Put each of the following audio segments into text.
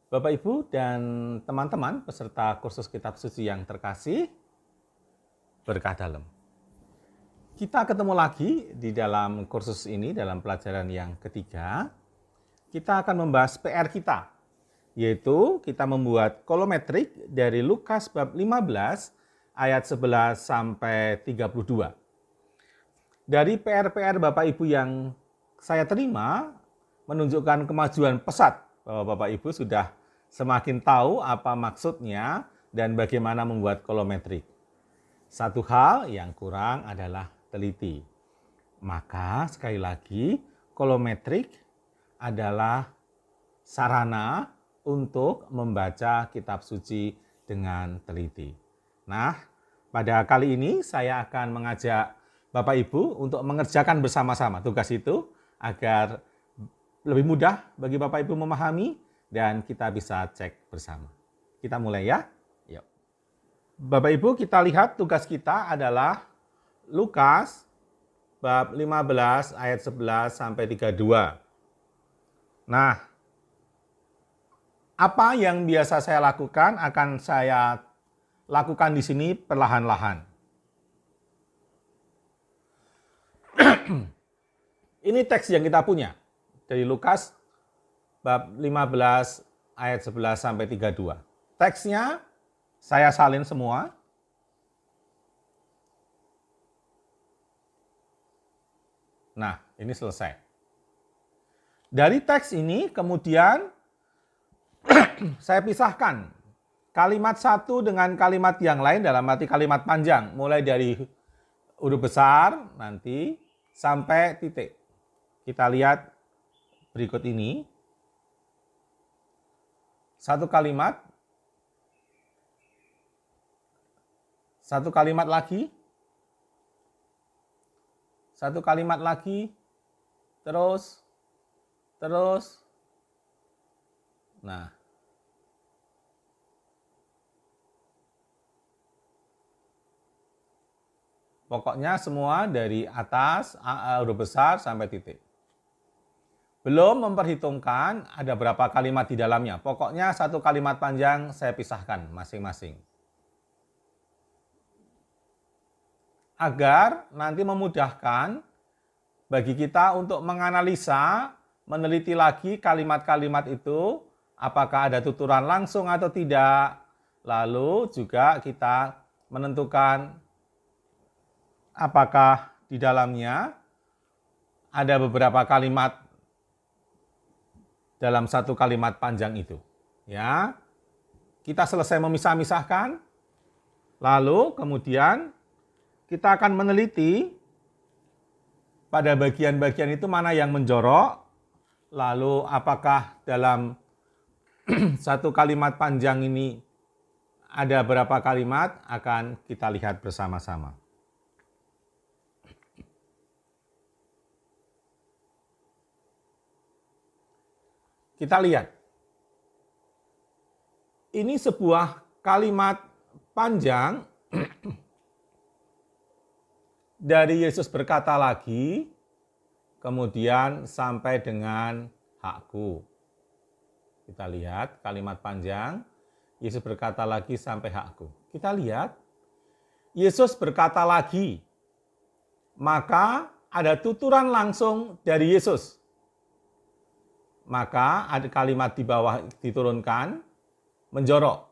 Bapak, Ibu, dan teman-teman peserta kursus kitab suci yang terkasih, berkah dalam. Kita ketemu lagi di dalam kursus ini, dalam pelajaran yang ketiga. Kita akan membahas PR kita, yaitu kita membuat kolometrik dari Lukas bab 15 ayat 11 sampai 32. Dari PR-PR Bapak Ibu yang saya terima menunjukkan kemajuan pesat bahwa Bapak Ibu sudah semakin tahu apa maksudnya dan bagaimana membuat kolometrik. Satu hal yang kurang adalah teliti. Maka sekali lagi, kolometrik adalah sarana untuk membaca kitab suci dengan teliti. Nah, pada kali ini saya akan mengajak Bapak Ibu untuk mengerjakan bersama-sama tugas itu agar lebih mudah bagi Bapak Ibu memahami dan kita bisa cek bersama. Kita mulai ya. Yuk. Bapak Ibu, kita lihat tugas kita adalah Lukas bab 15 ayat 11 sampai 32. Nah, apa yang biasa saya lakukan akan saya lakukan di sini perlahan-lahan. Ini teks yang kita punya dari Lukas bab 15 ayat 11 sampai 32. Teksnya saya salin semua. Nah, ini selesai. Dari teks ini kemudian saya pisahkan kalimat satu dengan kalimat yang lain dalam arti kalimat panjang. Mulai dari huruf besar nanti sampai titik. Kita lihat berikut ini. Satu kalimat lagi, satu kalimat lagi, terus. Nah, pokoknya semua dari atas huruf besar sampai titik. Belum memperhitungkan ada berapa kalimat di dalamnya. Pokoknya satu kalimat panjang saya pisahkan masing-masing. Agar nanti memudahkan bagi kita untuk menganalisa, meneliti lagi kalimat-kalimat itu, apakah ada tuturan langsung atau tidak. Lalu juga kita menentukan apakah di dalamnya ada beberapa kalimat dalam satu kalimat panjang itu. Ya, kita selesai memisah-misahkan, lalu kemudian kita akan meneliti pada bagian-bagian itu mana yang menjorok, lalu apakah dalam satu kalimat panjang ini ada berapa kalimat, akan kita lihat bersama-sama. Kita lihat. Ini sebuah kalimat panjang dari Yesus berkata lagi, kemudian sampai dengan hakku. Kita lihat kalimat panjang, Yesus berkata lagi sampai hakku. Kita lihat, Yesus berkata lagi, maka ada tuturan langsung dari Yesus. Maka ada kalimat di bawah diturunkan, menjorok.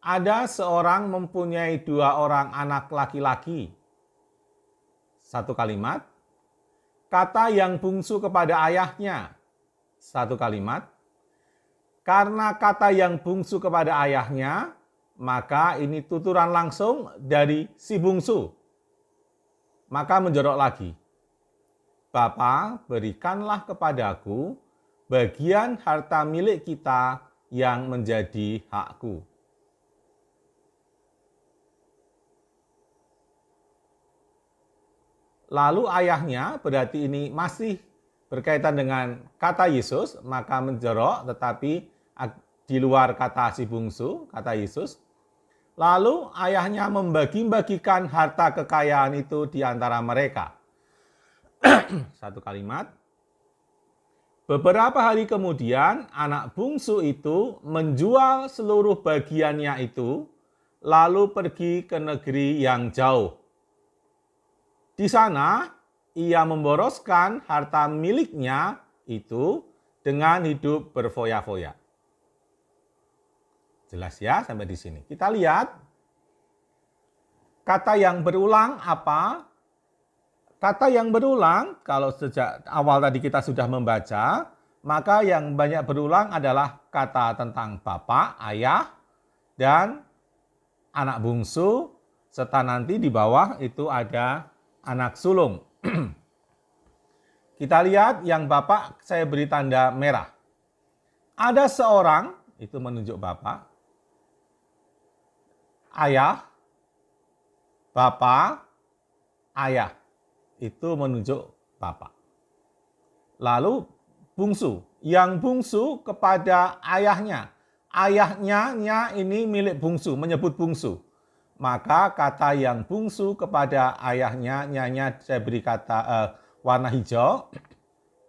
Ada seorang mempunyai 2 orang anak laki-laki. Satu kalimat. Kata yang bungsu kepada ayahnya. Satu kalimat. Karena kata yang bungsu kepada ayahnya, maka ini tuturan langsung dari si bungsu. Maka menjorok lagi. Bapa, berikanlah kepadaku bagian harta milik kita yang menjadi hakku. Lalu ayahnya, berarti ini masih berkaitan dengan kata Yesus, maka menjorok tetapi di luar kata si bungsu, kata Yesus. Lalu ayahnya membagi-bagikan harta kekayaan itu di antara mereka. Satu kalimat. Beberapa hari kemudian, anak bungsu itu menjual seluruh bagiannya itu, lalu pergi ke negeri yang jauh. Di sana, ia memboroskan harta miliknya itu dengan hidup berfoya-foya. Jelas ya sampai di sini. Kita lihat kata yang berulang apa? Kata yang berulang, kalau sejak awal tadi kita sudah membaca, maka yang banyak berulang adalah kata tentang bapak, ayah, dan anak bungsu, serta nanti di bawah itu ada anak sulung. Kita lihat yang bapak saya beri tanda merah. Ada seorang, itu menunjuk bapak, ayah, bapak, ayah. Itu menunjuk bapak. Lalu bungsu. Yang bungsu kepada ayahnya. Ayahnya ini milik bungsu, menyebut bungsu. Maka kata yang bungsu kepada ayahnya, nyanya saya beri kata warna hijau,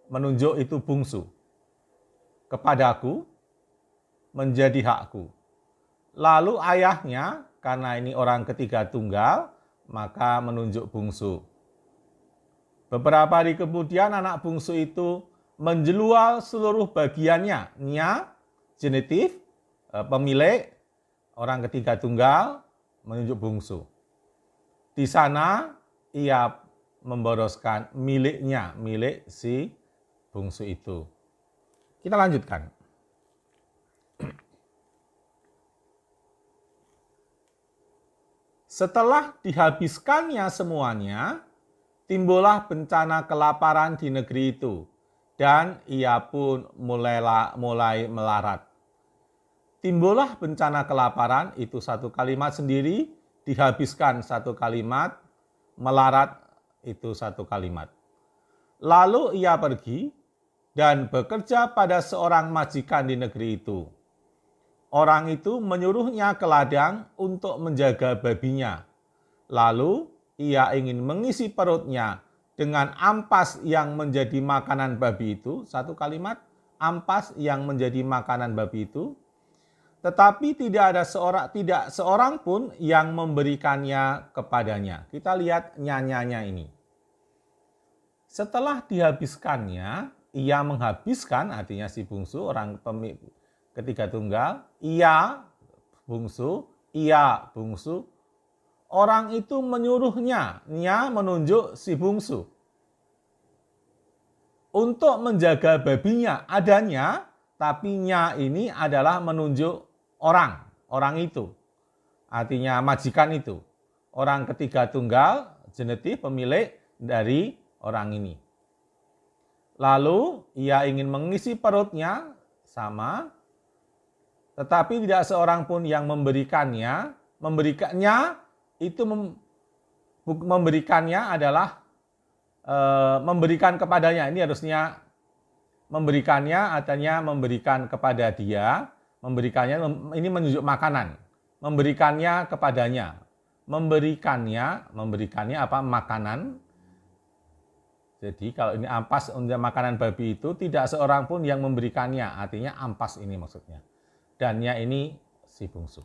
menunjuk itu bungsu. Kepadaku menjadi hakku. Lalu ayahnya, karena ini orang ketiga tunggal, maka menunjuk bungsu. Beberapa hari kemudian anak bungsu itu menjual seluruh bagiannya. Nya, genitif, pemilik, orang ketiga tunggal, menunjuk bungsu. Di sana ia memboroskan miliknya, milik si bungsu itu. Kita lanjutkan. Setelah dihabiskannya semuanya, timbullah bencana kelaparan di negeri itu, dan ia pun mulai melarat. Timbullah bencana kelaparan, itu satu kalimat sendiri, dihabiskan satu kalimat, melarat itu satu kalimat. Lalu ia pergi dan bekerja pada seorang majikan di negeri itu. Orang itu menyuruhnya ke ladang untuk menjaga babinya. Lalu ia ingin mengisi perutnya dengan ampas yang menjadi makanan babi itu, satu kalimat, ampas yang menjadi makanan babi itu, tetapi tidak seorang pun yang memberikannya kepadanya. Kita lihat nyanyanya ini. Setelah dihabiskannya, ia menghabiskan, artinya si bungsu, orang ketiga tunggal, ia bungsu, orang itu menyuruhnya, nya menunjuk si bungsu, untuk menjaga babinya, adanya, tapi nya ini adalah menunjuk orang itu. Artinya majikan itu. Orang ketiga tunggal, genitif, pemilik dari orang ini. Lalu ia ingin mengisi perutnya, sama, tetapi tidak seorang pun yang memberikannya. Memberikannya adalah memberikan kepadanya. Ini harusnya memberikannya, artinya memberikan kepada dia. Memberikannya, ini menunjuk makanan. Memberikannya kepadanya. Memberikannya apa? Makanan. Jadi kalau ini ampas untuk makanan babi itu, tidak seorang pun yang memberikannya. Artinya ampas ini maksudnya. Dannya ini si bungsu.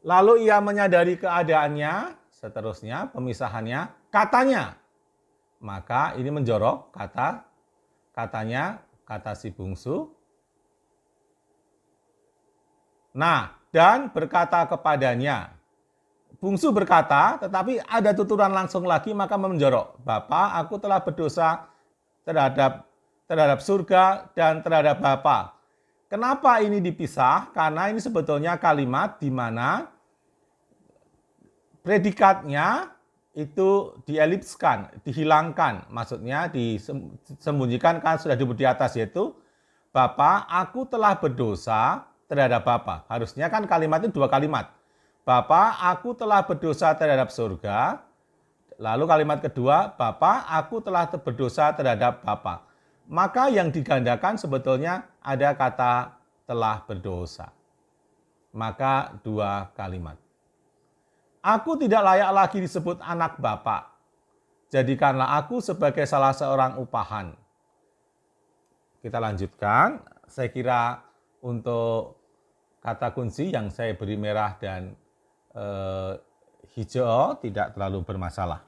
Lalu ia menyadari keadaannya, seterusnya pemisahannya, katanya. Maka ini menjorok katanya, kata si bungsu. Nah, dan berkata kepadanya. Bungsu berkata, tetapi ada tuturan langsung lagi, maka menjorok. Bapa, aku telah berdosa terhadap surga dan terhadap Bapa. Kenapa ini dipisah? Karena ini sebetulnya kalimat di mana predikatnya itu dielipskan, dihilangkan. Maksudnya disembunyikan kan sudah disebut di atas, yaitu Bapa, aku telah berdosa terhadap Bapa. Harusnya kan kalimat itu dua kalimat. Bapa, aku telah berdosa terhadap surga. Lalu kalimat kedua, Bapa, aku telah berdosa terhadap Bapa. Maka yang digandakan sebetulnya ada kata telah berdosa. Maka dua kalimat. Aku tidak layak lagi disebut anak Bapa. jadikanlah aku sebagai salah seorang upahan. Kita lanjutkan. Saya kira untuk kata kunci yang saya beri merah dan hijau tidak terlalu bermasalah.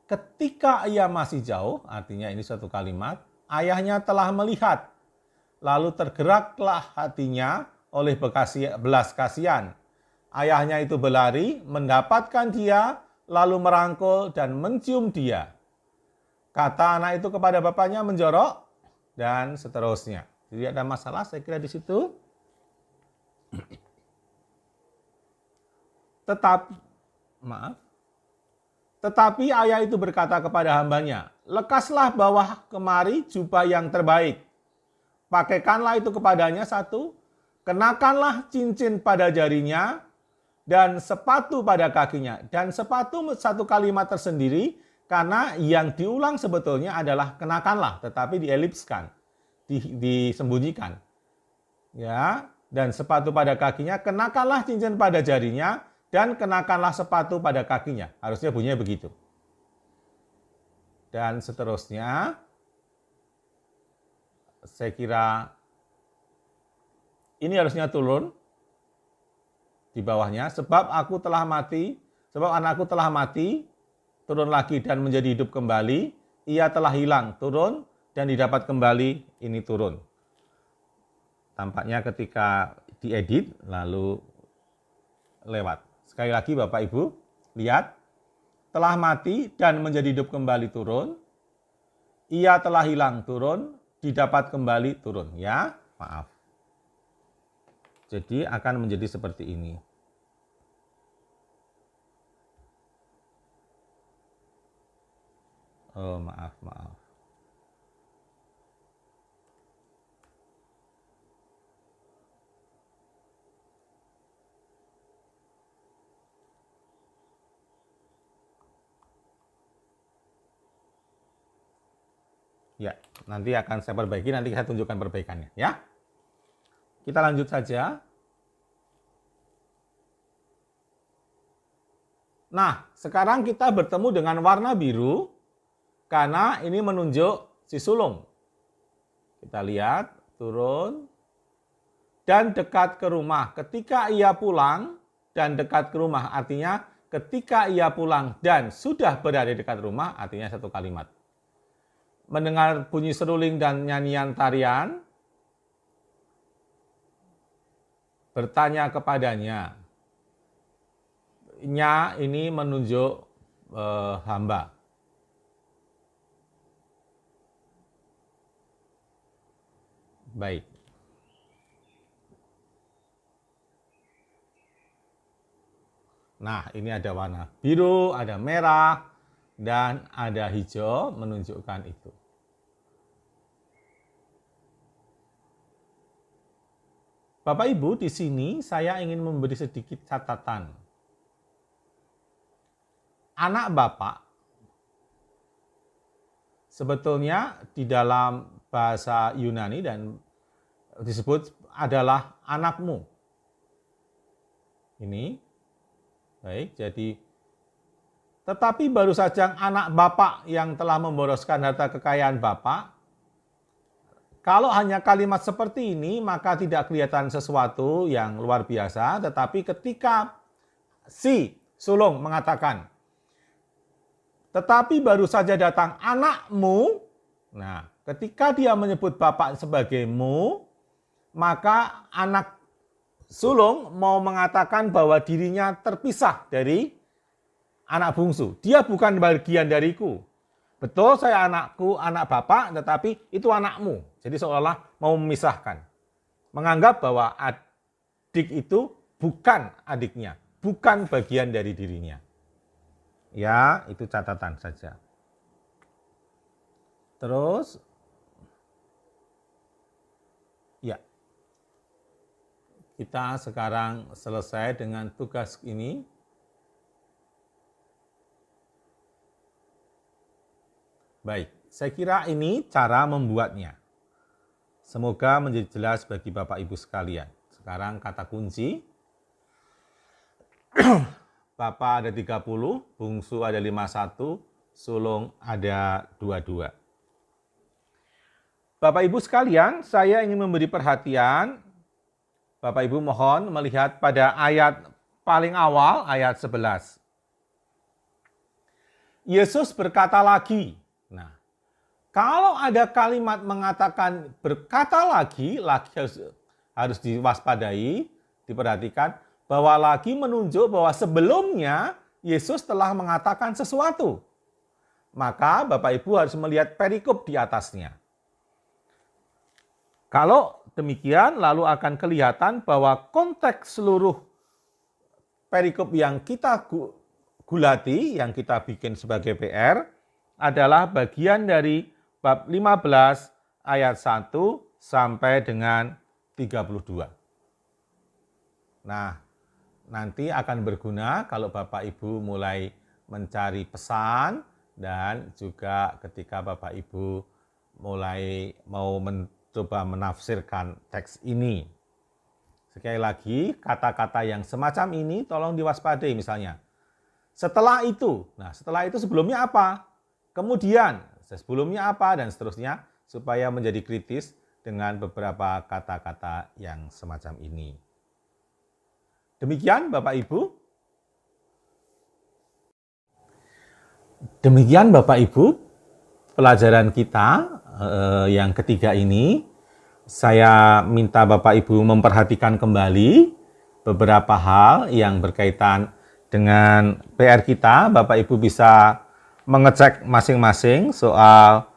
Ketika ia masih jauh, artinya ini suatu kalimat, ayahnya telah melihat, lalu tergeraklah hatinya oleh belas kasihan. Ayahnya itu berlari, mendapatkan dia, lalu merangkul dan mencium dia. Kata anak itu kepada bapaknya menjorok, dan seterusnya. Jadi ada masalah saya kira di situ. Tetapi ayah itu berkata kepada hambanya, lekaslah bawah kemari jubah yang terbaik. Pakaikanlah itu kepadanya satu, kenakanlah cincin pada jarinya, dan sepatu pada kakinya. Dan sepatu satu kalimat tersendiri, karena yang diulang sebetulnya adalah kenakanlah, tetapi dielipskan, disembunyikan. Ya, dan sepatu pada kakinya, kenakanlah cincin pada jarinya, dan kenakanlah sepatu pada kakinya. Harusnya bunyinya begitu. Dan seterusnya, saya kira ini harusnya turun di bawahnya. Sebab aku telah mati, sebab anakku telah mati, turun lagi dan menjadi hidup kembali. Ia telah hilang, turun, dan didapat kembali, ini turun. Tampaknya ketika diedit, lalu lewat. Sekali lagi Bapak Ibu, lihat. Telah mati dan menjadi hidup kembali turun. Ia telah hilang turun, didapat kembali turun. Ya, maaf. Jadi akan menjadi seperti ini. Oh, maaf. Ya, nanti akan saya perbaiki, nanti saya tunjukkan perbaikannya, ya. Kita lanjut saja. Nah, sekarang kita bertemu dengan warna biru, karena ini menunjuk si sulung. Kita lihat, turun, dan dekat ke rumah. Ketika ia pulang, dan dekat ke rumah, artinya ketika ia pulang dan sudah berada di dekat rumah, artinya satu kalimat. Mendengar bunyi seruling dan nyanyian tarian, bertanya kepadanya. Nya ini menunjuk hamba. Baik. Nah, ini ada warna biru, ada merah, dan ada hijau menunjukkan itu. Bapak Ibu, di sini saya ingin memberi sedikit catatan. Anak Bapak sebetulnya di dalam bahasa Yunani dan disebut adalah anakmu. Ini baik, jadi tetapi baru saja anak Bapak yang telah memboroskan harta kekayaan Bapak. Kalau hanya kalimat seperti ini, maka tidak kelihatan sesuatu yang luar biasa. Tetapi ketika si sulung mengatakan, tetapi baru saja datang anakmu, nah ketika dia menyebut bapak sebagai mu, maka anak sulung mau mengatakan bahwa dirinya terpisah dari anak bungsu. Dia bukan bagian dariku. Betul saya anakku, anak bapak, tetapi itu anakmu. Jadi seolah-olah mau memisahkan. Menganggap bahwa adik itu bukan adiknya, bukan bagian dari dirinya. Ya, itu catatan saja. Terus, ya, kita sekarang selesai dengan tugas ini. Baik, saya kira ini cara membuatnya. Semoga menjadi jelas bagi Bapak Ibu sekalian. Sekarang kata kunci. Bapak ada 30, bungsu ada 51, sulung ada 22. Bapak Ibu sekalian, saya ingin memberi perhatian. Bapak Ibu mohon melihat pada ayat paling awal, ayat 11. Yesus berkata lagi. Nah, kalau ada kalimat mengatakan berkata lagi harus diwaspadai, diperhatikan bahwa lagi menunjuk bahwa sebelumnya Yesus telah mengatakan sesuatu. Maka Bapak Ibu harus melihat perikop di atasnya. Kalau demikian, lalu akan kelihatan bahwa konteks seluruh perikop yang kita gulati, yang kita bikin sebagai PR, adalah bagian dari bab 15 ayat 1 sampai dengan 32. Nah, nanti akan berguna kalau Bapak Ibu mulai mencari pesan dan juga ketika Bapak Ibu mulai mau coba menafsirkan teks ini. Sekali lagi, kata-kata yang semacam ini tolong diwaspadai misalnya. Setelah itu, nah setelah itu sebelumnya apa? Kemudian, sebelumnya apa? Dan seterusnya, supaya menjadi kritis dengan beberapa kata-kata yang semacam ini. Demikian Bapak Ibu. Demikian Bapak Ibu, pelajaran kita yang ketiga ini. Saya minta Bapak Ibu memperhatikan kembali beberapa hal yang berkaitan dengan PR kita. Bapak Ibu bisa mengecek masing-masing soal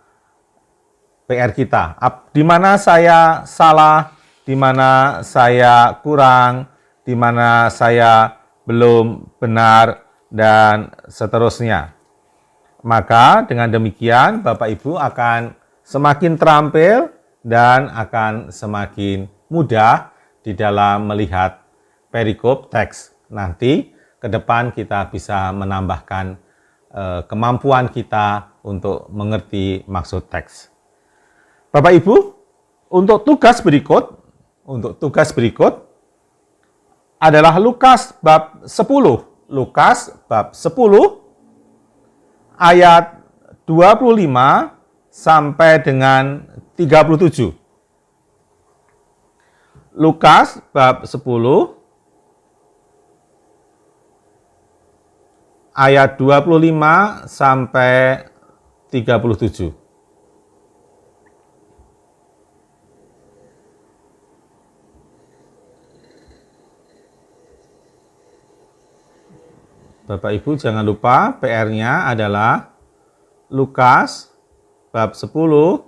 PR kita. Di mana saya salah, di mana saya kurang, di mana saya belum benar, dan seterusnya. Maka dengan demikian Bapak Ibu akan semakin terampil dan akan semakin mudah di dalam melihat perikop teks. Nanti ke depan kita bisa menambahkan kemampuan kita untuk mengerti maksud teks. Bapak Ibu, untuk tugas berikut adalah Lukas bab 10. Lukas bab 10 ayat 25 sampai dengan 37. Lukas bab 10 ayat 25 sampai 37. Bapak Ibu jangan lupa PR-nya adalah Lukas bab 10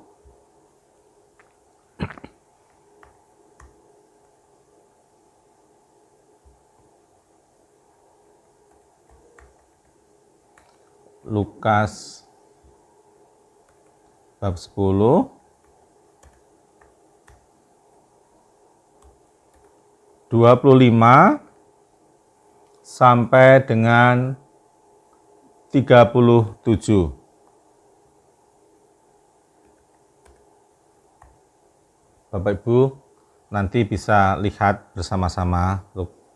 Lukas bab 10 25 sampai dengan 37. Bapak Ibu nanti bisa lihat bersama-sama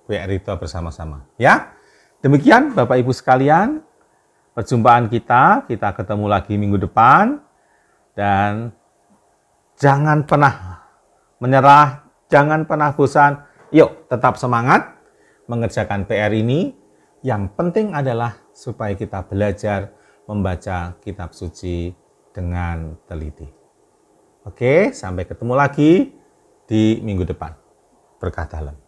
PR itu bersama-sama. Ya, demikian Bapak Ibu sekalian, perjumpaan kita ketemu lagi minggu depan, dan jangan pernah menyerah, jangan pernah bosan. Yuk, tetap semangat mengerjakan PR ini. Yang penting adalah supaya kita belajar membaca kitab suci dengan teliti. Oke, sampai ketemu lagi di minggu depan. Berkah dalam.